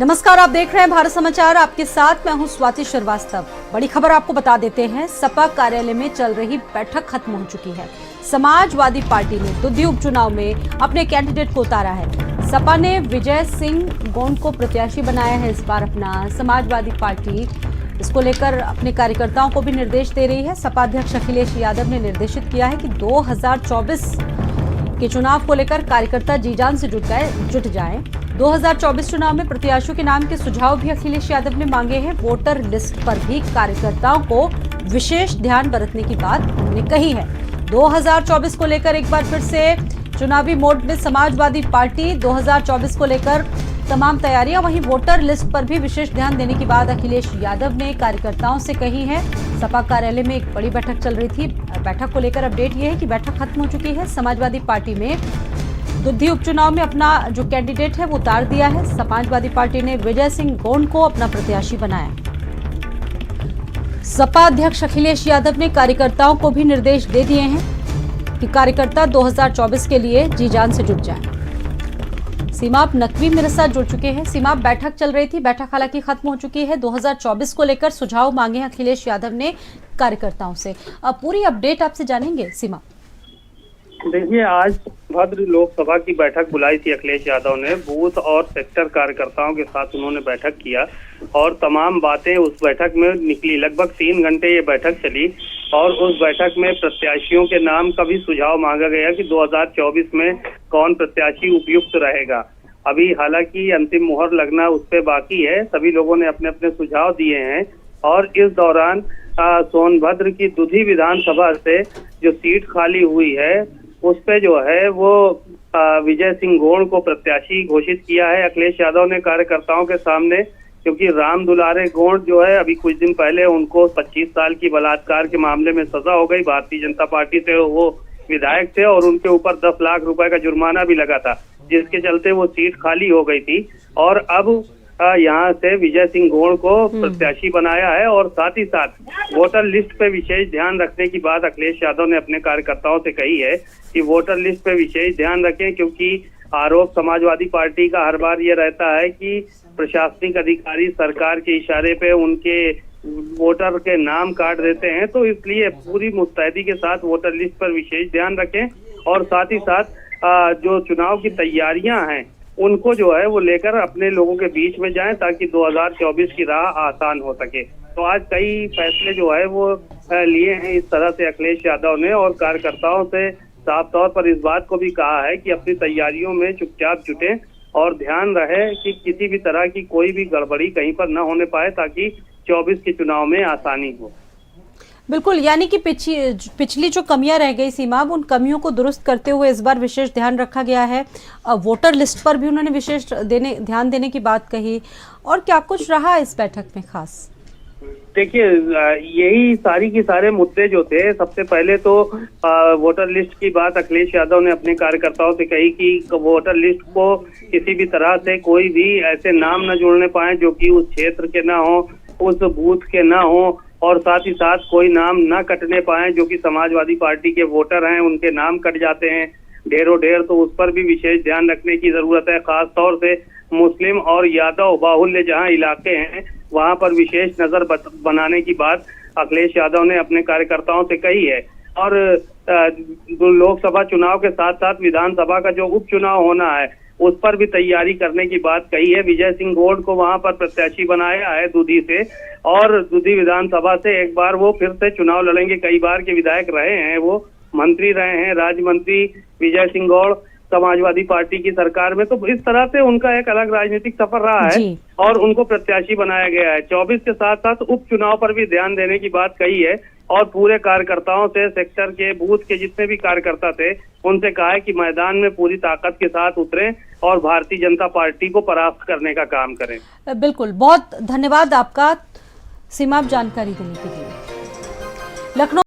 नमस्कार, आप देख रहे हैं भारत समाचार। आपके साथ मैं हूं स्वाति श्रीवास्तव। बड़ी खबर आपको बता देते हैं, सपा कार्यालय में चल रही बैठक खत्म हो चुकी है। समाजवादी पार्टी ने दुधी उपचुनाव में अपने कैंडिडेट को उतारा है। सपा ने विजय सिंह गोंड को प्रत्याशी बनाया है इस बार अपना। समाजवादी पार्टी इसको लेकर अपने कार्यकर्ताओं को भी निर्देश दे रही है। सपा अध्यक्ष अखिलेश यादव ने निर्देशित किया है कि 2024 के चुनाव को लेकर कार्यकर्ता जी जान से जुट जाएं। 2024 चुनाव में प्रत्याशियों के नाम के सुझाव भी अखिलेश यादव ने मांगे हैं। वोटर लिस्ट पर भी कार्यकर्ताओं को विशेष ध्यान बरतने की बात उन्होंने कही है। 2024 को लेकर एक बार फिर से चुनावी मोड में समाजवादी पार्टी। 2024 को लेकर तमाम तैयारियां, वहीं वोटर लिस्ट पर भी विशेष ध्यान देने की बात अखिलेश यादव ने कार्यकर्ताओं से कही है। सपा कार्यालय में एक बड़ी बैठक चल रही थी। बैठक को लेकर अपडेट ये है कि बैठक खत्म हो चुकी है। समाजवादी पार्टी में दुधी उपचुनाव में अपना जो कैंडिडेट है वो उतार दिया है। समाजवादी पार्टी ने विजय सिंह गोंड को अपना प्रत्याशी बनाया। सपा अध्यक्ष अखिलेश यादव ने कार्यकर्ताओं को भी निर्देश दे दिए हैं कि कार्यकर्ता 2024 के लिए जी जान से जुट जाएं। सीमाप नकवी मेरे साथ जुड़ चुके हैं। सीमाप, बैठक चल रही थी, बैठक हालांकि खत्म हो चुकी है। 2024 को लेकर सुझाव मांगे हैं अखिलेश यादव ने कार्यकर्ताओं से। अब पूरी अपडेट आपसे जानेंगे। सीमाप, देखिए, आज भद्र लोकसभा की बैठक बुलाई थी अखिलेश यादव ने। बूथ और सेक्टर कार्यकर्ताओं के साथ उन्होंने बैठक किया और तमाम बातें उस बैठक में निकली। लगभग 3 घंटे ये बैठक चली और उस बैठक में प्रत्याशियों के नाम का भी सुझाव मांगा गया कि 2024 में कौन प्रत्याशी उपयुक्त रहेगा। अभी हालांकि अंतिम मुहर लगना उस पर बाकी है। सभी लोगों ने अपने अपने सुझाव दिए हैं और इस दौरान सोनभद्र की दुधी विधानसभा से जो सीट खाली हुई है उस पे जो है वो विजय सिंह गोंड को प्रत्याशी घोषित किया है अखिलेश यादव ने कार्यकर्ताओं के सामने। क्योंकि राम दुलारे गोंड जो है, अभी कुछ दिन पहले उनको 25 साल की बलात्कार के मामले में सजा हो गई। भारतीय जनता पार्टी से वो विधायक थे और उनके ऊपर 10 लाख रुपए का जुर्माना भी लगा था, जिसके चलते वो सीट खाली हो गई थी। और अब यहाँ से विजय सिंह गोंड को प्रत्याशी बनाया है और साथ ही साथ वोटर लिस्ट पे विशेष ध्यान रखने की बात अखिलेश यादव ने अपने कार्यकर्ताओं से कही है कि वोटर लिस्ट पे विशेष ध्यान रखें। क्योंकि आरोप समाजवादी पार्टी का हर बार ये रहता है कि प्रशासनिक अधिकारी सरकार के इशारे पे उनके वोटर के नाम काट देते हैं, तो इसलिए पूरी मुस्तैदी के साथ वोटर लिस्ट पर विशेष ध्यान रखें और साथ ही साथ जो चुनाव की तैयारियां हैं उनको जो है वो लेकर अपने लोगों के बीच में जाएं ताकि 2024 की राह आसान हो सके। तो आज कई फैसले जो है वो लिए हैं इस तरह से अखिलेश यादव ने और कार्यकर्ताओं से साफ तौर पर इस बात को भी कहा है कि अपनी तैयारियों में चुपचाप जुटें और ध्यान रहे कि किसी भी तरह की कोई भी गड़बड़ी कहीं पर न होने पाए ताकि 24 के चुनाव में आसानी हो। बिल्कुल, यानी कि पिछली जो कमियां रह गई सीमा, उन कमियों को दुरुस्त करते हुए इस बार विशेष ध्यान रखा गया है। वोटर लिस्ट पर भी उन्होंने विशेष ध्यान देने की बात कही। और क्या कुछ रहा इस बैठक में खास? देखिए, यही सारी की सारे मुद्दे जो थे, सबसे पहले तो वोटर लिस्ट की बात अखिलेश यादव ने अपने कार्यकर्ताओं से कही कि वोटर लिस्ट को किसी भी तरह से कोई भी ऐसे नाम न जोड़ने पाए जो कि उस क्षेत्र के ना हो, उस बूथ के ना हो, और साथ ही साथ कोई नाम न कटने पाए जो कि समाजवादी पार्टी के वोटर हैं उनके नाम कट जाते हैं ढेरों ढेर। तो उस पर भी विशेष ध्यान रखने की जरूरत है। खास तौर से मुस्लिम और यादव बाहुल्य जहां इलाके हैं वहां पर विशेष नजर बनाने की बात अखिलेश यादव ने अपने कार्यकर्ताओं से कही है। और लोकसभा चुनाव के साथ साथ विधानसभा का जो उपचुनाव होना है उस पर भी तैयारी करने की बात कही है। विजय सिंह गोंड को वहां पर प्रत्याशी बनाया है दुधी से और दुधी विधानसभा से एक बार वो फिर से चुनाव लड़ेंगे। कई बार के विधायक रहे हैं, वो मंत्री रहे हैं, राज्य मंत्री विजय सिंह गोंड समाजवादी पार्टी की सरकार में। तो इस तरह से उनका एक अलग राजनीतिक सफर रहा है और उनको प्रत्याशी बनाया गया है। 24 के साथ साथ उपचुनाव पर भी ध्यान देने की बात कही है और पूरे कार्यकर्ताओं से, सेक्टर के, बूथ के जितने भी कार्यकर्ता थे उनसे कहा है कि मैदान में पूरी ताकत के साथ उतरें और भारतीय जनता पार्टी को परास्त करने का काम करें। बिल्कुल, बहुत धन्यवाद आपका सीमा, जानकारी देने के लिए। लखनऊ